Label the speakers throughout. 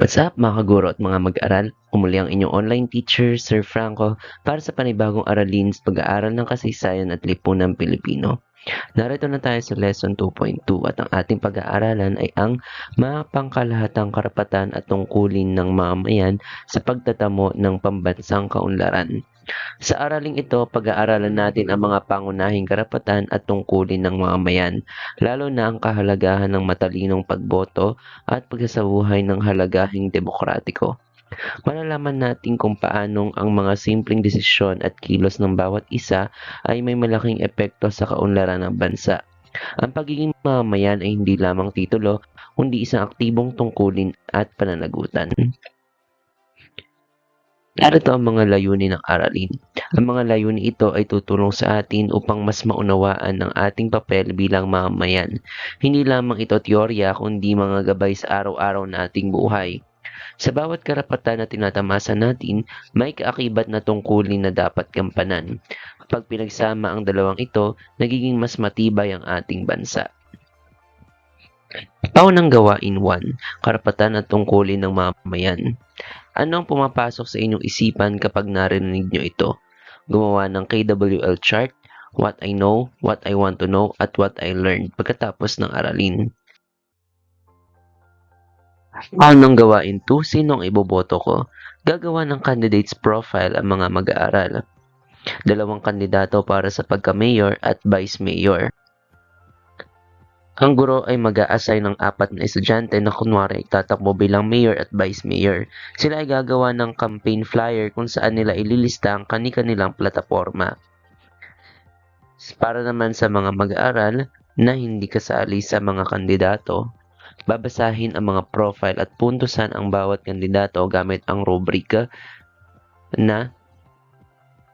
Speaker 1: What's up mga kaguro at mga mag-aral? Umuli ang inyong online teacher, Sir Franco, para sa panibagong aralin sa pag-aaral ng kasaysayan at lipunang Pilipino. Narito na tayo sa Lesson 2.2 at ang ating pag-aaralan ay ang mga pangkalahatang karapatan at tungkulin ng mamamayan sa pagtatamo ng pambansang kaunlaran. Sa araling ito, pag-aaralan natin ang mga pangunahing karapatan at tungkulin ng mamamayan, lalo na ang kahalagahan ng matalinong pagboto at pagsasabuhay ng halagahing demokratiko. Malalaman natin kung paanong ang mga simpleng desisyon at kilos ng bawat isa ay may malaking epekto sa kaunlaran ng bansa. Ang pagiging mamamayan ay hindi lamang titulo, kundi isang aktibong tungkulin at pananagutan. Narito ang mga layunin ng aralin. Ang mga layunin ito ay tutulong sa atin upang mas maunawaan ang ating papel bilang mamamayan. Hindi lamang ito teorya kundi mga gabay sa araw-araw nating buhay. Sa bawat karapatan na tinatamasa natin, may kaakibat na tungkulin na dapat gampanan. Kapag pinagsama ang dalawang ito, nagiging mas matibay ang ating bansa. Paunang gawain 1, karapatan at tungkulin ng mamamayan. Ano ang pumapasok sa inyong isipan kapag narinig nyo ito? Gumawa ng KWL chart, what I know, what I want to know, at what I learned pagkatapos ng aralin. Paunang gawain 2, sino ang iboboto ko? Gagawa ng candidate's profile ang mga mag-aaral. 2 kandidato para sa pagka-mayor at vice mayor. Ang guro ay mag-a-assign ng 4 na estudyante na kunwari tatakbo bilang mayor at vice mayor. Sila ay gagawa ng campaign flyer kung saan nila ililista ang kani-kanilang plataforma. Para naman sa mga mag-aaral na hindi kasali sa mga kandidato, babasahin ang mga profile at puntusan ang bawat kandidato gamit ang rubrika na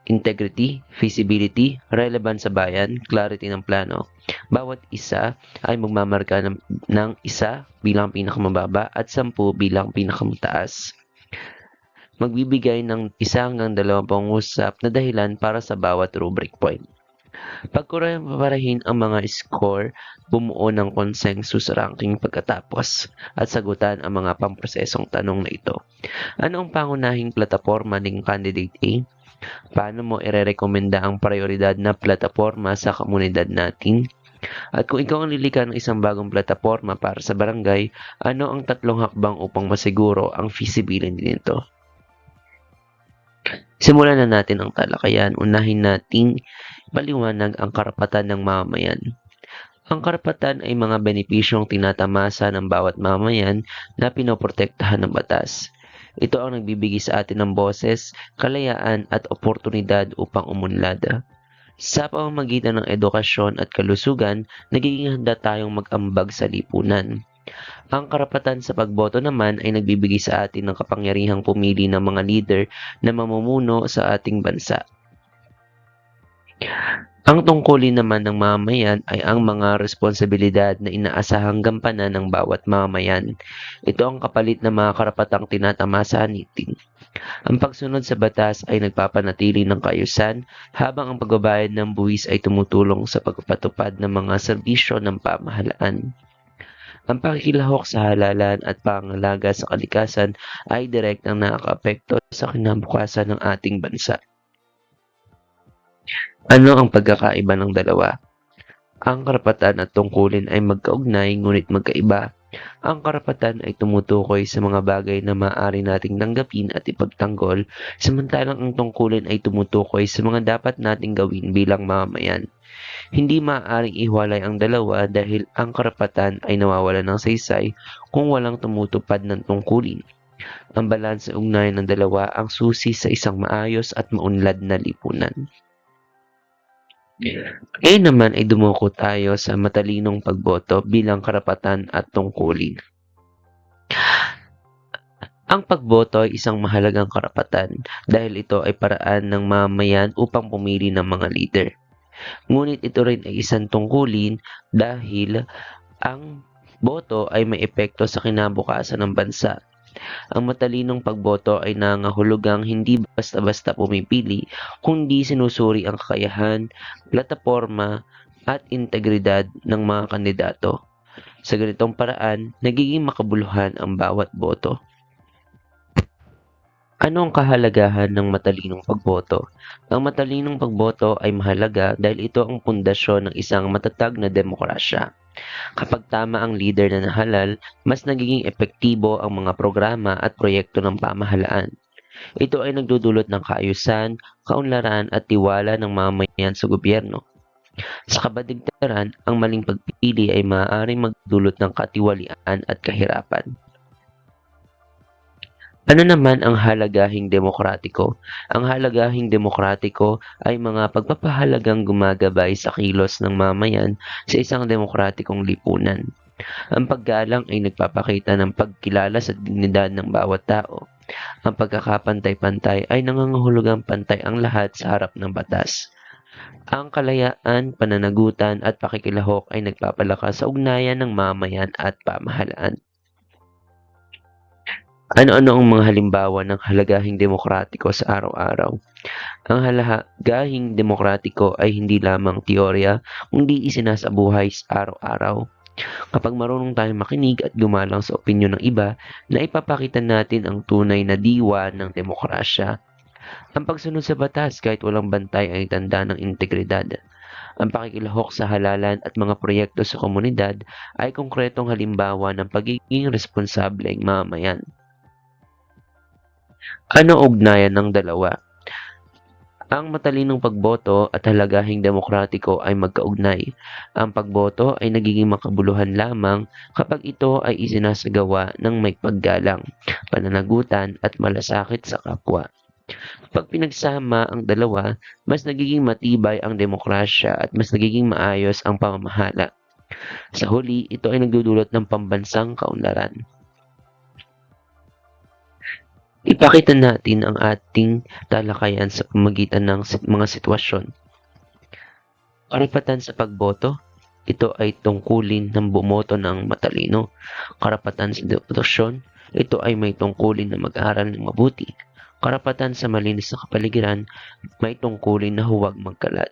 Speaker 1: integrity, feasibility, relevant sa bayan, clarity ng plano. Bawat isa ay magmamarka ng isa bilang pinakamababa at 10 bilang pinakamataas. Magbibigay ng 1 hanggang 2 pangusap na dahilan para sa bawat rubric point. Pagkumparahin ang mga score, bumuo ng consensus ranking pagkatapos at sagutan ang mga pamprosesong tanong na ito. Ano ang pangunahing plataforma ng candidate A? Paano mo irerekomenda ang prioridad na plataforma sa komunidad natin? At kung ikaw ang lilikha ng isang bagong plataforma para sa barangay, ano ang 3 hakbang upang masiguro ang feasibility nito? Simulan na natin ang talakayan. Unahin nating paliwanag ang karapatan ng mamamayan. Ang karapatan ay mga benepisyong tinatamasa ng bawat mamamayan na pinoprotektahan ng batas. Ito ang nagbibigay sa atin ng boses, kalayaan at oportunidad upang umunlad. Sa pamamagitan ng edukasyon at kalusugan, nagiging handa tayong mag-ambag sa lipunan. Ang karapatan sa pagboto naman ay nagbibigay sa atin ng kapangyarihang pumili ng mga leader na mamumuno sa ating bansa. Ang tungkulin naman ng mamamayan ay ang mga responsibilidad na inaasahang gampanan ng bawat mamamayan. Ito ang kapalit ng mga karapatang tinatamasa natin. Ang pagsunod sa batas ay nagpapanatili ng kaayusan habang ang pagbabayad ng buwis ay tumutulong sa pagpapatupad ng mga serbisyo ng pamahalaan. Ang pakikilahok sa halalan at pangangalaga sa kalikasan ay direktang nakakaapekto sa kinabukasan ng ating bansa. Ano ang pagkakaiba ng dalawa? Ang karapatan at tungkulin ay magkaugnay ngunit magkaiba. Ang karapatan ay tumutukoy sa mga bagay na maaari nating tanggapin at ipagtanggol, samantalang ang tungkulin ay tumutukoy sa mga dapat nating gawin bilang mamamayan. Hindi maaaring ihiwalay ang dalawa dahil ang karapatan ay nawawalan ng saysay kung walang tumutupad ng tungkulin. Ang balanse ugnay ng dalawa ang susi sa isang maayos at maunlad na lipunan. Ngayon naman ay dumuko tayo sa matalinong pagboto bilang karapatan at tungkulin. Ang pagboto ay isang mahalagang karapatan dahil ito ay paraan ng mamamayan upang pumili ng mga leader. Ngunit ito rin ay isang tungkulin dahil ang boto ay may epekto sa kinabukasan ng bansa. Ang matalinong pagboto ay nangangahulugang hindi basta-basta pumipili, kundi sinusuri ang kakayahan, plataporma, at integridad ng mga kandidato. Sa ganitong paraan, nagiging makabuluhan ang bawat boto. Ano ang kahalagahan ng matalinong pagboto? Ang matalinong pagboto ay mahalaga dahil ito ang pundasyon ng isang matatag na demokrasya. Kapag tama ang leader na nahalal, mas nagiging epektibo ang mga programa at proyekto ng pamahalaan. Ito ay nagdudulot ng kaayusan, kaunlaran at tiwala ng mamamayan sa gobyerno. Sa kabaligtaran, ang maling pagpili ay maaaring magdulot ng katiwalian at kahirapan. Ano naman ang halagahing demokratiko? Ang halagahing demokratiko ay mga pagpapahalagang gumagabay sa kilos ng mamayan sa isang demokratikong lipunan. Ang paggalang ay nagpapakita ng pagkilala sa dignidad ng bawat tao. Ang pagkakapantay-pantay ay nangangahulugang pantay ang lahat sa harap ng batas. Ang kalayaan, pananagutan at pakikilahok ay nagpapalakas sa ugnayan ng mamayan at pamahalaan. Ano-ano ang mga halimbawa ng halagahing demokratiko sa araw-araw? Ang halagahing demokratiko ay hindi lamang teorya, kundi isinasabuhay sa araw-araw. Kapag marunong tayong makinig at gumalang sa opinyon ng iba, naipapakita natin ang tunay na diwa ng demokrasya. Ang pagsunod sa batas kahit walang bantay ay tanda ng integridad. Ang pakikilahok sa halalan at mga proyekto sa komunidad ay konkretong halimbawa ng pagiging responsableng mamayan. Ano ugnayan ng dalawa? Ang matalinong pagboto at halagahing demokratiko ay magkaugnay. Ang pagboto ay nagiging makabuluhan lamang kapag ito ay isinasagawa ng may paggalang, pananagutan at malasakit sa kapwa. Pag pinagsama ang dalawa, mas nagiging matibay ang demokrasya at mas nagiging maayos ang pamamahala. Sa huli, ito ay nagdudulot ng pambansang kaunlaran. Ipakita natin ang ating talakayan sa pamamagitan ng mga sitwasyon. Karapatan sa pagboto, ito ay tungkulin ng bumoto ng matalino. Karapatan sa debosyon, ito ay may tungkulin na mag-aral ng mabuti. Karapatan sa malinis na kapaligiran, may tungkulin na huwag magkalat.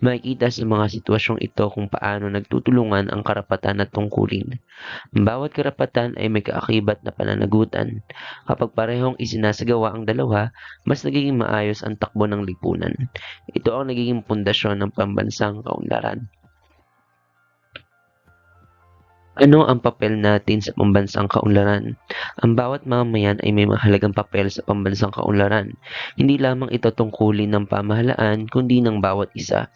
Speaker 1: Makikita sa mga sitwasyong ito kung paano nagtutulungan ang karapatan at tungkulin. Ang bawat karapatan ay may kaakibat na pananagutan. Kapag parehong isinasagawa ang dalawa, mas nagiging maayos ang takbo ng lipunan. Ito ang nagiging pundasyon ng pambansang kaunlaran. Ano ang papel natin sa pambansang kaunlaran? Ang bawat mamamayan ay may mahalagang papel sa pambansang kaunlaran. Hindi lamang ito tungkulin ng pamahalaan, kundi ng bawat isa.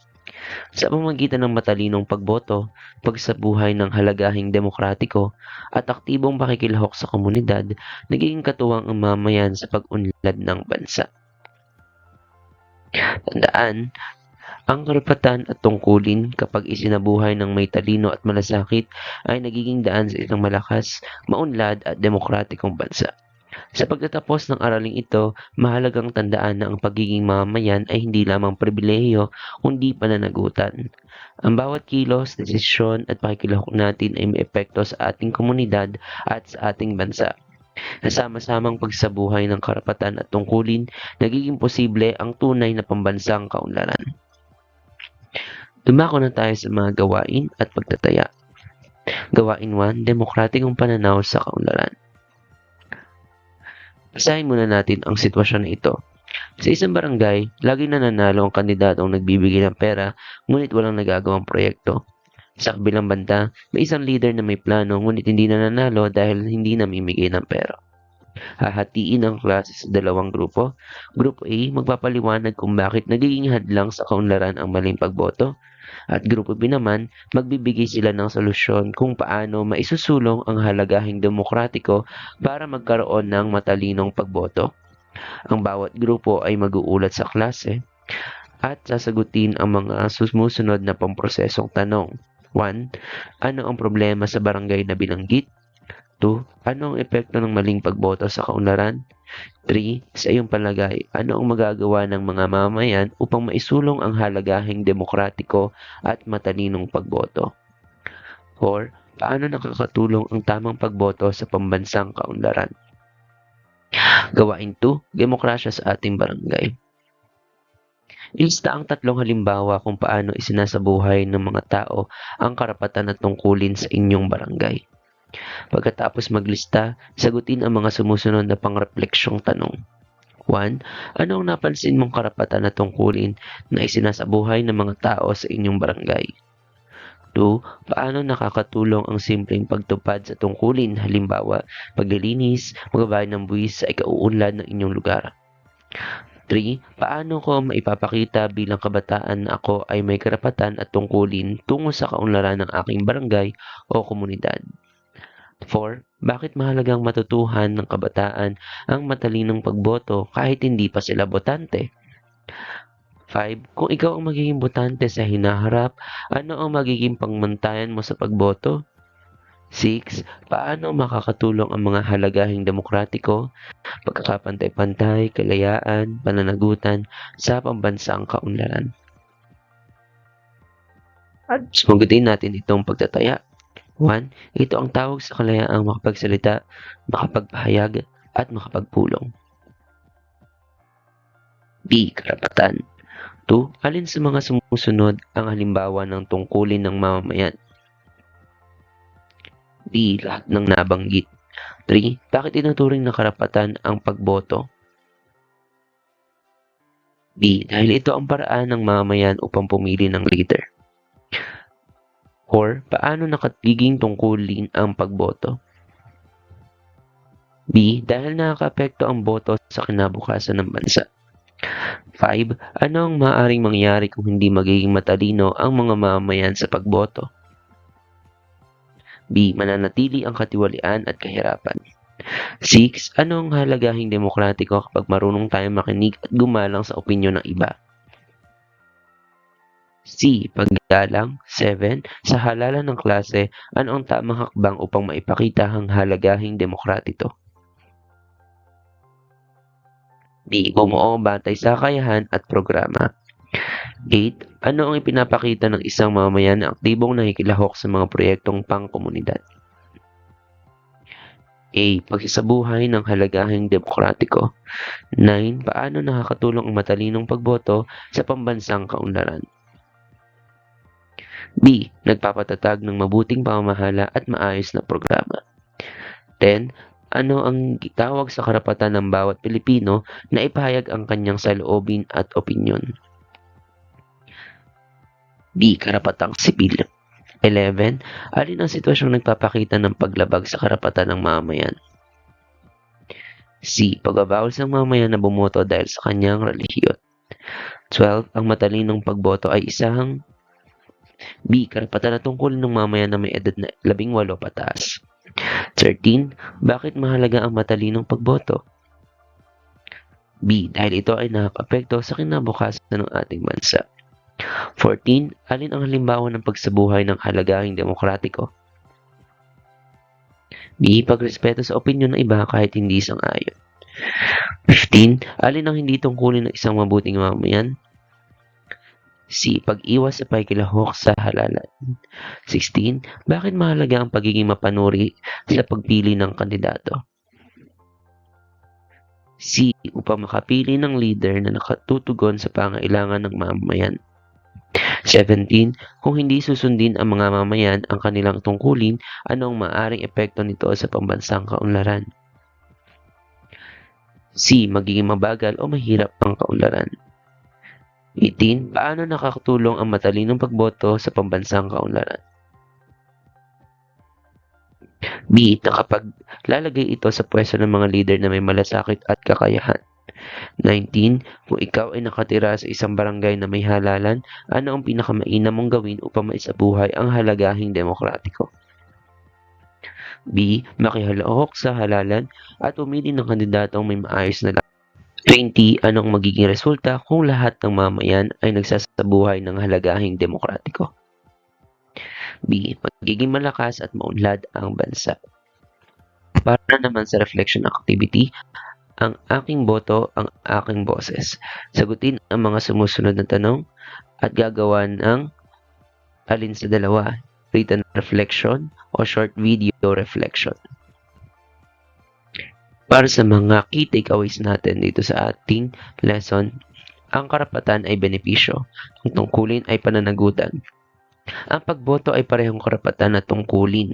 Speaker 1: Sa pamamagitan ng matalinong pagboto, pagsabuhay ng halagahing demokratiko, at aktibong pakikilahok sa komunidad, nagiging katuwang ang mamayan sa pag-unlad ng bansa. Tandaan, ang karapatan at tungkulin kapag isinabuhay ng may talino at malasakit ay nagiging daan sa isang malakas, maunlad at demokratikong bansa. Sa pagtatapos ng araling ito, mahalagang tandaan na ang pagiging mamamayan ay hindi lamang pribilehiyo, kundi pananagutan. Ang bawat kilos, desisyon at pakikilahok natin ay may epekto sa ating komunidad at sa ating bansa. Sa sama-samang pagsabuhay ng karapatan at tungkulin, nagiging posible ang tunay na pambansang kaunlaran. Dumako na tayo sa mga gawain at pagtataya. Gawain 1, demokratikong pananaw sa kaunlaran. Basahin muna natin ang sitwasyon na ito. Sa isang barangay, laging nananalo ang kandidatong nagbibigay ng pera, ngunit walang nagagawang proyekto. Sa kabilang banda, may isang leader na may plano ngunit hindi nananalo dahil hindi namimigay ng pera. Hahatiin ang klase sa dalawang grupo. Grupo A, magpapaliwanag kung bakit nagiging hadlang sa kaunlaran ang maling pagboto. At grupo B naman, magbibigay sila ng solusyon kung paano maisusulong ang halagahing demokratiko para magkaroon ng matalinong pagboto. Ang bawat grupo ay mag-uulat sa klase at sasagutin ang mga sumusunod na pamprosesong tanong. 1. Ano ang problema sa barangay na binanggit? 2. Ano ang epekto ng maling pagboto sa kaunlaran? 3. Sa iyong palagay, ano ang magagawa ng mga mamamayan upang maisulong ang halagahing demokratiko at matalinong pagboto? 4. Paano nakakatulong ang tamang pagboto sa pambansang kaunlaran? Gawain 2, demokrasya sa ating barangay. Ilista ang tatlong halimbawa kung paano isinasabuhay ng mga tao ang karapatan at tungkulin sa inyong barangay. Pagkatapos maglista, sagutin ang mga sumusunod na pangrefleksyong tanong. 1. Ano ang napansin mong karapatan na tungkulin na isinasabuhay ng mga tao sa inyong barangay? 2. Paano nakakatulong ang simpleng pagtupad sa tungkulin, halimbawa, paglilinis, magbabayad ng buwis sa ikauunlad ng inyong lugar? 3. Paano ko maipapakita bilang kabataan na ako ay may karapatan at tungkulin tungo sa kaunlaran ng aking barangay o komunidad? 4. Bakit mahalagang matutuhan ng kabataan ang matalinong pagboto kahit hindi pa sila botante? 5. Kung ikaw ang magiging botante sa hinaharap, ano ang magiging pangmantayan mo sa pagboto? 6. Paano makakatulong ang mga halagahing demokratiko, pagkakapantay-pantay, kalayaan, pananagutan sa pambansang kaunlaran? At sumagutin natin itong pagtataya. 1. Ito ang tawag sa kalayaang makapagsalita, makapagpahayag, at makapagpulong. B. Karapatan. 2. Alin sa mga sumusunod ang halimbawa ng tungkulin ng mamamayan? B. Lahat ng nabanggit. 3. Bakit tinuturing na karapatan ang pagboto? B. Dahil ito ang paraan ng mamamayan upang pumili ng leader. 4. Paano nakataging tungkulin ang pagboto? B. Dahil nakakaapekto ang boto sa kinabukasan ng bansa. 5. Ano ang maaaring mangyari kung hindi magiging matalino ang mga mamamayan sa pagboto? B. Mananatili ang katiwalian at kahirapan. 6. Ano ang halagahing demokratiko kapag marunong tayong makinig at gumalang sa opinyon ng iba? C. Paggalang. 7. Sa halalan ng klase, ano ang tamang hakbang upang maipakita ang halagahing demokratiko? D. Bumuo batay sa kakayahan at programa. 8. Ano ang ipinapakita ng isang mamamayan na aktibong nakikilahok sa mga proyektong pangkomunidad? A. Pagsasabuhay ng halagahing demokratiko. 9. Paano nakakatulong ang matalinong pagboto sa pambansang kaunlaran? B. Nagpapatatag ng mabuting pamamahala at maayos na programa. 10. Ano ang tawag sa karapatan ng bawat Pilipino na ipahayag ang kanyang saloobin at opinyon? B. Karapatang sibil. 11. Alin ang sitwasyong nagpapakita ng paglabag sa karapatan ng mamamayan? C. Pagbabawal sa mamamayan na bumoto dahil sa kanyang relihiyon. 12. Ang matalinong pagboto ay isang B. Karapatan na tungkulin ng mamamayan na may edad na 18 pataas. 13. Bakit mahalaga ang matalinong pagboto? B. Dahil ito ay nakakapekto sa kinabukasan ng ating bansa. 14. Alin ang halimbawa ng pagsabuhay ng halagahing demokratiko? B. Pagrespeto sa opinyon ng iba kahit hindi sang-ayon. 15. Alin ang hindi tungkulin ng isang mabuting mamamayan? C. Pag-iwas sa pakikilahok sa halalan. 16. Bakit mahalaga ang pagiging mapanuri sa pagpili ng kandidato? C. Upang makapili ng leader na nakatutugon sa pangailangan ng mamamayan. 17. Kung hindi susundin ang mga mamamayan ang kanilang tungkulin, anong maaaring epekto nito sa pambansang kaunlaran? C. Magiging mabagal o mahirap ang kaunlaran. 18. Paano nakakatulong ang matalinong pagboto sa pambansang kaunlaran? B. Nakapaglalagay ito sa pwesto ng mga leader na may malasakit at kakayahan. 19. Kung ikaw ay nakatira sa isang barangay na may halalan, ano ang pinakamainam mong gawin upang maisabuhay ang halagahing demokratiko? B. Makihalahok sa halalan at pumili ng kandidatong may maayos na 20. Anong magiging resulta kung lahat ng mamamayan ay nagsasabuhay ng halagahing demokratiko? B. Magiging malakas at maunlad ang bansa. Para naman sa reflection activity, ang aking boto, ang aking boses. Sagutin ang mga sumusunod na tanong at gagawa ng alin sa dalawa, written reflection o short video reflection. Para sa mga key takeaways natin dito sa ating lesson, ang karapatan ay benepisyo, ang tungkulin ay pananagutan. Ang pagboto ay parehong karapatan at tungkulin.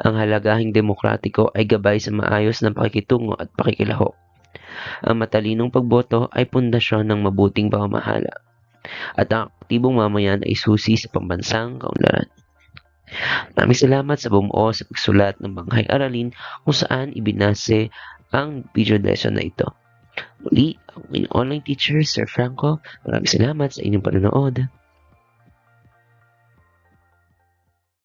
Speaker 1: Ang halagahing demokratiko ay gabay sa maayos na pakikitungo at pakikilahok. Ang matalinong pagboto ay pundasyon ng mabuting pamamahala at ang aktibong mamayan ay susi sa pambansang kaunlaran. Maraming salamat sa bumuo sa pagsulat ng Banghay Aralin kung saan ibinase ang video lesson na ito. Muli, ang inyong online teacher, Sir Franco. Maraming salamat sa inyong panonood.